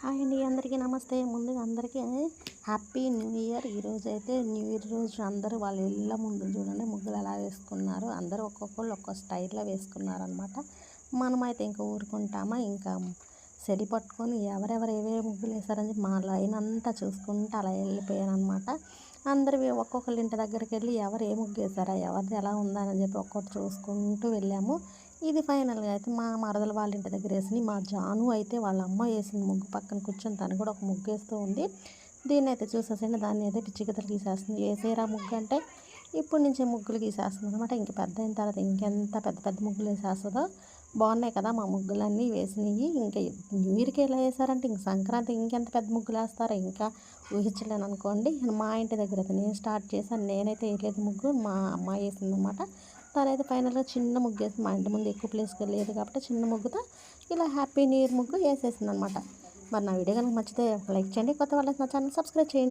Hi అండి, అందరికీ నమస్తే. ముందుగా అందరికీ హ్యాపీ న్యూ ఇయర్. ఈరోజైతే న్యూ ఇయర్ రోజు అందరూ వాళ్ళ ఇళ్ళ ముందు చూడండి ముగ్గులు ఎలా వేసుకున్నారు. అందరూ ఒక్కొక్కళ్ళు ఒక్కో స్టైల్లో వేసుకున్నారనమాట. మనమైతే ఇంకా ఊరుకుంటామా, ఇంకా సెడి పట్టుకొని ఎవరెవరు ఏవేవి ముగ్గులు వేసారని చెప్పి మా లైన్ అంతా చూసుకుంటూ అలా వెళ్ళిపోయానమాట. అందరివి ఒక్కొక్కళ్ళ ఇంటి దగ్గరికి వెళ్ళి ఎవరు ఏ ముగ్గు వేసారా, ఎవరిది ఎలా ఉందా అని చెప్పి ఒక్కొక్కటి చూసుకుంటూ వెళ్ళాము. ఇది ఫైనల్గా అయితే మా మరదల వాళ్ళ ఇంటి దగ్గర వేసింది. మా జాను అయితే వాళ్ళ అమ్మ వేసిన ముగ్గు పక్కన కూర్చొని తను కూడా ఒక ముగ్గు వేస్తూ ఉంది. దీన్ని అయితే చూసేసండి, దాన్ని అయితే పిచ్చి గిద్దలు గీసేస్తుంది. వేసేరా ముగ్గు అంటే ఇప్పటి నుంచే ముగ్గులు గీసేస్తుంది అనమాట. ఇంక పెద్ద అయిన తర్వాత ఇంకెంత పెద్ద పెద్ద ముగ్గులు వేసేస్తుందో. బాగున్నాయి కదా మా ముగ్గులన్నీ వేసినవి. ఇంకా న్యూ ఇయర్కి ఎలా వేసారంటే ఇంక సంక్రాంతి ఇంకెంత పెద్ద ముగ్గులు వేస్తారో ఇంకా ఊహించలేను అనుకోండి. మా ఇంటి దగ్గర అయితే నేను స్టార్ట్ చేశాను. నేనైతే వేయలేదు ముగ్గు, మా అమ్మాయి వేసింది అనమాట. తనైతే ఫైనల్గా చిన్న ముగ్గు వేసి, మా ఇంటి ముందు ఎక్కువ ప్లేస్కి లేదు కాబట్టి చిన్న ముగ్గుతో ఇలా హ్యాపీ న్యూ ఇయర్ ముగ్గు వేసేసింది అనమాట. మరి నా వీడియో కనుక నచ్చితే లైక్ చేయండి, కొత్త వాళ్ళకి నా ఛానల్ సబ్స్క్రైబ్ చేయండి.